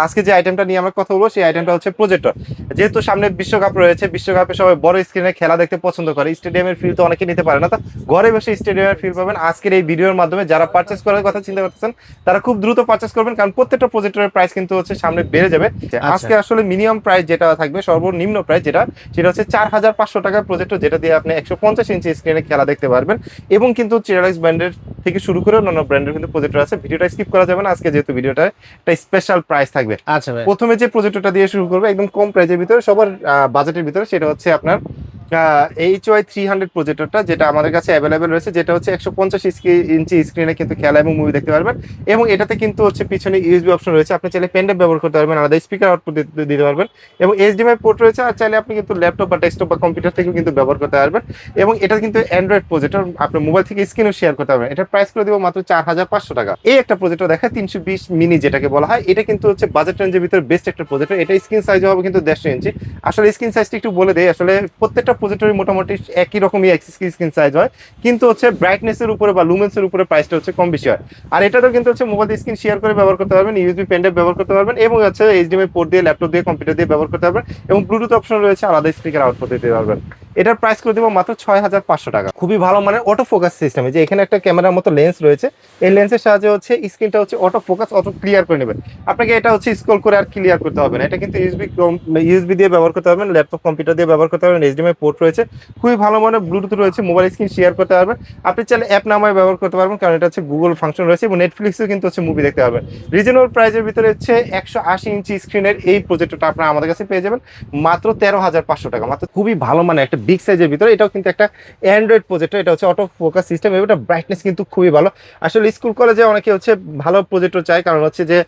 আজকে যে আইটেমটা নিয়ে আমরা কথা বলবো সেই আইটেমটা হচ্ছে প্রজেক্টর। যেহেতু সামনে বিশ্বকাপ রয়েছে, বিশ্বকাপে সবাই বড় স্ক্রিনে খেলা দেখতে পছন্দ করে, স্টেডিয়ামের ফিল তো অনেকে নিতে পারে না, তো ঘরে বসে স্টেডিয়ামের ফিল পাবেন আজকের এই ভিডিওর মাধ্যমে। যারা পারচেস করার কথা চিন্তা করতেছেন তারা খুব দ্রুত পারচেস করবেন, কারণ প্রত্যেকটা প্রজেক্টরের প্রাইস কিন্তু হচ্ছে সামনে বেড়ে যাবে। আজকে আসলে মিনিমাম প্রাইস যেটা থাকবে, সর্বনিম্ন প্রাইস সেটা হচ্ছে 4500 টাকার প্রজেক্টর, যেটা দিয়ে আপনি 150 ইঞ্চি স্ক্রিনে খেলা দেখতে পারবেন। এবং কিন্তু চেরালাক্স ব্র্যান্ডের থেকে শুরু করে অন্যান্য ব্র্যান্ডের কিন্তু প্রজেক্টর আছে। ভিডিওটা স্কিপ করা যাবে না আজকে, যেহেতু ভিডিওটা একটা স্পেশাল প্রাইস থাকবে। আচ্ছা ভাই, প্রথমে যে প্রজেক্টরটা দিয়ে শুরু করবো একদম কম প্রাইসের ভিতরে, সবার বাজেটের ভিতরে, সেটা হচ্ছে আপনার HY 300 প্রজেক্টরটা, যেটা আমাদের কাছে অ্যাভেলেবেল রয়েছে। যেটা হচ্ছে 150 ইঞ্চি স্ক্রিনে কিন্তু খেলা এবং মুভি দেখতে পারবেন। এবং এটাতে কিন্তু হচ্ছে পিছনে ইউএসবি অপশন রয়েছে, আপনি চাইলে পেন ড্রাইভ ব্যবহার করতে পারবেন, আলাদা স্পিকার আউটপুট দিতে পারবেন। এবং HDMI পোর্ট রয়েছে, আর চাইলে আপনি কিন্তু ল্যাপটপ বা ডেস্কটপ বা কম্পিউটার থেকেও কিন্তু ব্যবহার করতে পারবেন। এবং এটা কিন্তু অ্যান্ড্রয়েড প্রজেক্টর, আপনি মোবাইল থেকে স্ক্রিনও শেয়ার করতে পারবেন। এটার প্রাইস করে দিব মাত্র 4500 টাকা। এই একটা প্রজেক্টর দেখায় 320 মিনি যেটাকে বলা হয়, এটা কিন্তু হচ্ছে বাজেট রেঞ্জের ভিতরে বেস্ট একটা প্রজেক্টর। এটা স্ক্রিন সাইজ হবে কিন্তু 150 ইঞ্চি। আসলে স্ক্রিন সাইজটা একটু বলে দেয়, আসলে প্রত্যেকটা প্রজেক্টরই মোটামুটি একই রকমই স্ক্রিন সাইজ হয়, কিন্তু হচ্ছে ব্রাইটনেসের উপরে বা লুমেন্সের উপরে প্রাইসটা হচ্ছে কম বেশি হয়। আর এটারও কিন্তু হচ্ছে মোবাইল স্ক্রিন শেয়ার করে ব্যবহার করতে পারবেন, ইউএসবি পেন ড্রাইভ ব্যবহার করতে পারবেন, এবং হচ্ছে এইচডিএমআই পোর্ট দিয়ে, ল্যাপটপ দিয়ে, কম্পিউটার দিয়ে ব্যবহার করতে পারবেন। এবং ব্লুটুথ অপশন রয়েছে, আলাদা স্পিকার আউটপুট দিতে পারবেন। এটার প্রাইস করে দেবো মাত্র 6500 টাকা। খুবই ভালো মানের অটো ফোকাস সিস্টেমে, যে এখানে একটা ক্যামেরার মতো লেন্স রয়েছে, এই লেন্সের সাহায্যে হচ্ছে স্ক্রিনটা হচ্ছে অটো ফোকাস, অটো ক্লিয়ার করে নেবেন। আপনাকে এটা হচ্ছে স্ক্রল করে আর ক্লিয়ার করতে হবে না। এটা কিন্তু ইউএসবি দিয়ে ব্যবহার করতে পারবেন, ল্যাপটপ কম্পিউটার দিয়ে ব্যবহার করতে পারবেন, এইচডিএমআই পোর্ট রয়েছে, খুবই ভালো মানের ব্লুটুথ রয়েছে, মোবাইল স্ক্রিন শেয়ার করতে পারবেন। আপনি চাইলে অ্যাপ নামায় ব্যবহার করতে পারবেন, কারণ এটা হচ্ছে গুগল ফাংশন রয়েছে, এবং নেটফ্লিক্সেও কিন্তু হচ্ছে মুভি দেখতে পারবেন। রিজনেবল প্রাইসের ভিতরে হচ্ছে 180 ইঞ্চি স্ক্রিনের এই প্রজেক্টরটা আপনারা আমাদের কাছে পেয়ে যাবেন মাত্র 13500 টাকা। মাত্র খুবই ভালো মানে একটা বিগ সাইজের ভিতরে। এটাও কিন্তু একটা অ্যান্ড্রয়েড প্রজেক্টর, এটা হচ্ছে অটো ফোকাস সিস্টেম, এবং এটা ব্রাইটনেস কিন্তু খুবই ভালো। আসলে স্কুল কলেজে অনেকে হচ্ছে ভালো প্রজেক্টর চায়, কারণ হচ্ছে যে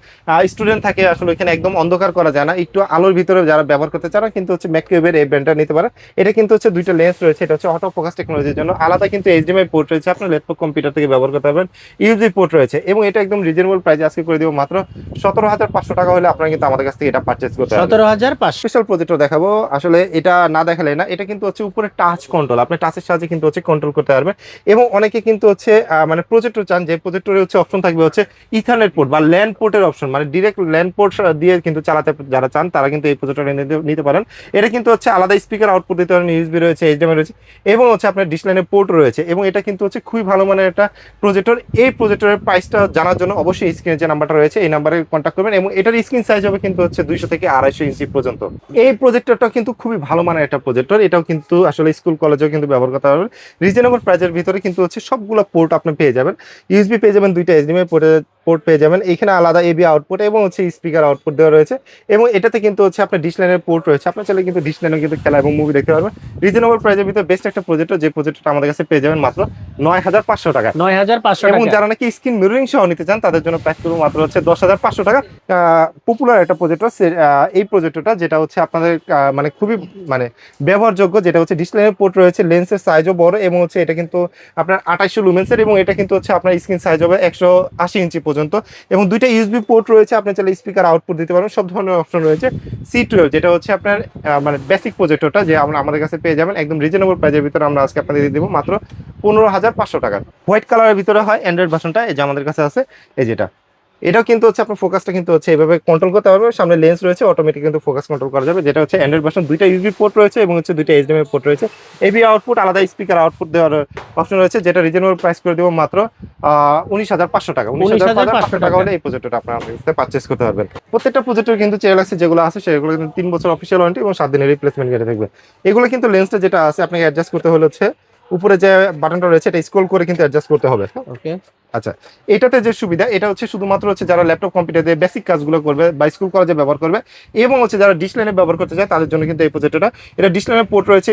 স্টুডেন্ট থাকে, আসলে এখানে একদম অন্ধকার করা যায় না, একটু আলোর ভিতরে যারা ব্যবহার করতে চান কিন্তু হচ্ছে ম্যাককিউবের এই ব্র্যান্ডটা নিতে পারেন। এটা কিন্তু হচ্ছে দুইটা লেন্স রয়েছে, এটা হচ্ছে অটো ফোকাস টেকনোলজির জন্য, আলাদা কিন্তু এইচডিএমআই পোর্ট রয়েছে, আপনার ল্যাপটপ কম্পিউটার থেকে ব্যবহার করতে পারবেন, ইউএসবি পোর্ট রয়েছে। এবং এটা একদম রিজনেবল প্রাইসে আজকে করে দিব মাত্র 17500 টাকা হলে আপনারা কিন্তু আমাদের কাছ থেকে এটা পারচেজ করতে পারবেন। 17500। স্পেশাল প্রজেক্টর দেখাবো, আসলে এটা না দেখালে না। এটা কিন্তু হচ্ছে উপরে টাচ কন্ট্রোল, আপনি টাচের সাহায্যে কিন্তু হচ্ছে কন্ট্রোল করতে পারবেন। এবং অনেকে কিন্তু হচ্ছে মানে প্রজেক্টর চান, যে প্রজেক্টরে হচ্ছে অপশন থাকবে হচ্ছে ইথারনেট পোর্ট বা ল্যান্ড পোর্টের অপশন, মানে ডিরেক্ট ল্যান্ড পোর্ট দিয়ে কিন্তু চালাতে যারা চান তারা কিন্তু এই প্রজেক্টর নিতে পারেন। এটা কিন্তু হচ্ছে আলাদা স্পিকার আউটপুট দিতে পারেন, ইউএসবি রয়েছে, এইচডিএমআই রয়েছে, এবং হচ্ছে আপনার ডিশ লাইনের পোর্ট রয়েছে। এবং এটা কিন্তু হচ্ছে খুবই ভালো মানের একটা প্রজেক্টর। এই প্রজেক্টরের প্রাইসটা জানার জন্য অবশ্যই স্ক্রিনে যে নাম্বারটা রয়েছে এই নাম্বারে কন্ট্যাক্ট করবেন। এবং এটার স্ক্রিন সাইজ হবে কিন্তু হচ্ছে 200 থেকে 250 ইঞ্চি পর্যন্ত। এই প্রজেক্টরটা কিন্তু খুবই ভালো মানের একটা প্রজেক্টর, এটাও কিন্তু আসলে স্কুল কলেজেও কিন্তু ব্যবহার করতে পারবেন। রিজনেবল প্রাইসের ভিতরে কিন্তু হচ্ছে সবগুলো পোর্ট আপনি পেয়ে যাবেন, ইউএসবি পেয়ে যাবেন, দুইটা এইচডিএমআই পোর্ট পেয়ে যাবেন, এখানে আলাদা এবি আউটপুট এবং হচ্ছে স্পিকার আউটপুট দেওয়া রয়েছে। এবং এটাতে কিন্তু হচ্ছে আপনার ডিশ লাইনের পোর্ট রয়েছে, আপনার চাইলে কিন্তু ডিশ লাইনেও কিন্তু খেলা এবং মুভি দেখতে পারবেন। রিজনেবল প্রাইসের ভিতরে বেস্ট একটা প্রজেক্টর, যে প্রজেক্টরটা আমাদের কাছে পেয়ে যাবেন মাত্র 9500 টাকা। 9500 এবং টাকা। যারা নাকি স্ক্রিন মিররিং সহ নিতে চান তাদের জন্য প্রাইস করবো মাত্র হচ্ছে 10500 টাকা। পপুলার একটা প্রজেক্টর, এই প্রজেক্টরটা যেটা হচ্ছে আপনাদের মানে খুবই মানে ব্যবহারযোগ্য, যেটা হচ্ছে ডিশ লাইনের পোর্ট রয়েছে, লেন্সের সাইজও বড়, এবং হচ্ছে এটা কিন্তু আপনার 2800 লুমেন্সের, এবং এটা কিন্তু হচ্ছে আপনার স্ক্রিন সাইজ হবে 180 ইঞ্চি পর্যন্ত। এবং দুইটা ইউএসবি পোর্ট রয়েছে, আপনি চাইলে স্পিকার আউটপুট দিতে পারবেন, সব ধরনের অপশন রয়েছে। C12 যেটা হচ্ছে আপনার মানে বেসিক প্রজেক্টরটা, যে আমরা আমাদের কাছে পেয়ে যাবেন একদম রিজনেবল প্রাইসের ভিতরে। আমরা আজকে আপনাদের দিয়ে দেবো মাত্র 15500 টাকা। হোয়াইট কালারের ভিতরে হয় অ্যান্ড্রয়েড ভার্সনটা, এই যে আমাদের কাছে আছে, এই যেটা, এটাও কিন্তু হচ্ছে আপনার ফোকাসটা কিন্তু হচ্ছে এইভাবে কন্ট্রোল করতে পারবে, সামনে লেন্স রয়েছে, অটোমেটিক কিন্তু ফোকাস কন্ট্রোল করা যাবে। যেটা হচ্ছে অ্যান্ড্রয়েড ভার্সন, দুইটা ইউএসবি পোর্ট রয়েছে এবং হচ্ছে দুইটা এইচডিএমআই পোর্ট রয়েছে, এবি আউটপুট, আলাদা স্পিকার আউটপুট দেওয়ার অপশন রয়েছে। যেটা রিজনেবল প্রাইস করে দেবো মাত্র 19500 টাকা। 19500 টাকা হলে এই প্রজেক্টরটা আপনারা আমাদের কাছে পারচেজ করতে পারবেন। প্রত্যেকটা প্রজেক্টর কিন্তু চেরালাক্সে যেগুলো আছে সেগুলো কিন্তু 3 বছর অফিসিয়াল ওয়ারেন্টি এবং 7 দিনের রিপ্লেসমেন্ট গ্যারান্টি থাকবে। এগুলো কিন্তু লেন্সটা যেটা আছে আপনাকে অ্যাডজাস্ট করতে হলে হচ্ছে উপরে যে বাটনটা রয়েছে এটা স্ক্রল করে কিন্তু অ্যাডজাস্ট করতে হবে। ওকে। আচ্ছা, এটাতে যে সুবিধা, এটা হচ্ছে শুধুমাত্র হচ্ছে যারা ল্যাপটপ কম্পিউটার দিয়ে বেসিক কাজগুলো করবে বা স্কুল কলেজে ব্যবহার করবে, এবং হচ্ছে যারা ডিশ লাইনে ব্যবহার করতে চায় তাদের জন্য কিন্তু এই প্রজেক্টরটা। এটা ডিশ লাইনের পোর্ট রয়েছে,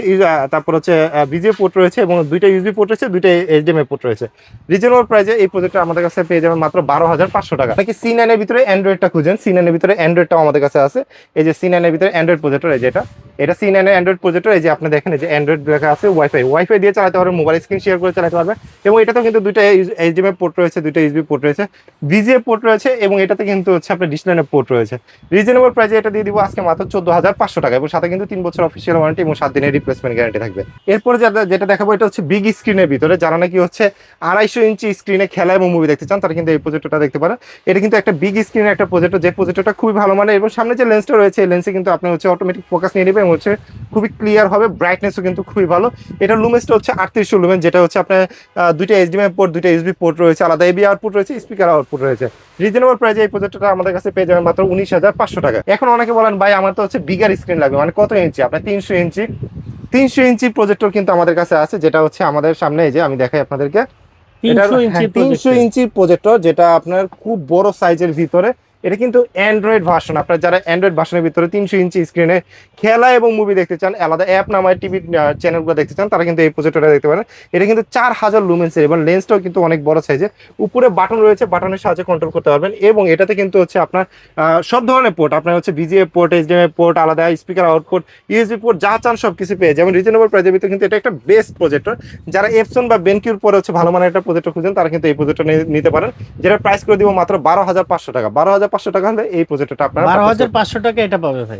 তারপর হচ্ছে ভিজিএ পোর্ট রয়েছে, এবং দুইটা ইউএসবি পোর্ট রয়েছে, দুইটা এইচডিএমআই পোর্ট রয়েছে। রিজনেবল প্রাইসে এই প্রজেক্টর আমাদের কাছে পেয়ে যাবেন মাত্র 12500 টাকা। নাকি C9 এর ভিতরে অ্যান্ড্রয়েডটা খুঁজেন, C9 এর ভিতরে অ্যান্ড্রয়েডটাও আমাদের কাছে আছে। এই যে C9 এর ভিতরে অ্যান্ড্রয়েড প্রজেক্টর, এই যেটা এটা C9 এর অ্যান্ড্রয়েড প্রজেক্টর। এই যে আপনি দেখেন এই যে অ্যান্ড্রয়েড লেখা আছে, ওয়াইফাই দিয়ে চালাতে পারবেন, মোবাইল স্ক্রিন শেয়ার করে চালাতে পারবেন। এবং এটাতেও কিন্তু দুইটা HDMI পোর্ট রয়েছে, দুইটা USB পোর্ট রয়েছে, VGA পোর্ট রয়েছে, এবং এটাতে কিন্তু হচ্ছে আপনার ডিশ লাইনের পোর্ট রয়েছে। রিজনেবল প্রাইসে এটা দিয়ে দিব আজকে মাত্র 14,500 টাকা, এবং সাথে কিন্তু 3 বছর অফিসিয়াল ওয়ারেন্টি এবং 7 দিনের রিপ্লেসমেন্ট গ্যারান্টি থাকবে। এরপরে যেটা দেখাবো এটা হচ্ছে বিগ স্ক্রিনের ভিতরে, যারা নাকি হচ্ছে 250 ইঞ্চি স্ক্রিনে খেলা এবং মুভি দেখতে চান তারা কিন্তু এই প্রজেক্টরটা দেখতে পারেন। এটা কিন্তু একটা বিগ স্ক্রিনের একটা প্রজেক্টর, যে প্রজেক্টরটা খুবই ভালো মানের, এবং সামনে যে লেন্সটা রয়েছে এই লেন্সে কিন্তু আপনি হচ্ছে অটোমেটিক ফোকাস নিয়ে নেবে এবং হচ্ছে খুবই ক্লিয়ার হবে, ব্রাইটনেসও কিন্তু খুবই ভালো। এটার লুমেন্সটা হচ্ছে 3800 লুমেন, যেটা হচ্ছে আপনার দুইটা HDMI পোর্ট, দুইটা USB পোর্ট রয়েছে, আলাদা AV আউটপুট রয়েছে, স্পিকার আউটপুট রয়েছে। রিজনেবল প্রাইসে এই প্রজেক্টরটা আমাদের কাছে পেয়ে যাবেন মাত্র 19,500 টাকা। এখন অনেকে বলেন ভাই আমার তো হচ্ছে বিগার স্ক্রিন লাগবে, মানে কত ইঞ্চি? আপনার 300 ইঞ্চি প্রজেক্টর কিন্তু আমাদের কাছে আছে, যেটা হচ্ছে আমাদের সামনে, এই যে আমি দেখাই আপনাদেরকে। 300 ইঞ্চি প্রজেক্টর, যেটা আপনার খুব বড় সাইজের ভিতরে। এটা কিন্তু অ্যান্ড্রয়েড ভার্সন। আপনারা যারা অ্যান্ড্রয়েড ভার্সনের ভিতরে 300 ইঞ্চি স্ক্রিনে খেলা এবং মুভি দেখতে চান, আলাদা অ্যাপ নামায় টিভি চ্যানেলগুলো দেখতে চান, তারা কিন্তু এই প্রজেক্টরটা দেখতে পারেন। এটা কিন্তু 4000 লুমেন্সের, এবং লেন্সটাও কিন্তু অনেক বড় সাইজের। উপরে বাটন রয়েছে, বাটনের সাহায্যে কন্ট্রোল করতে পারবেন। এবং এটাতে কিন্তু হচ্ছে আপনার সব ধরনের পোর্ট, আপনার হচ্ছে VGA পোর্ট, HDMI পোর্ট, আলাদা স্পিকার আউটপুট, USB পোর্ট, যা চান সব কিছু পেয়ে যাবেন রিজনেবল প্রাইসের ভিতরে। কিন্তু এটা একটা বেস্ট প্রজেক্টর। যারা এপসন বা বেনকিউর পরে হচ্ছে ভালো মানের একটা প্রজেক্টর খুঁজেন, তারা কিন্তু এই প্রজেক্টর নিতে পারেন, যেটা প্রাইস করে দিব মাত্র 12,500 টাকা। 12,500 টাকা হলে এই প্রজেক্টরটা আপনারা 12,500 টাকা এটা পাবে ভাই।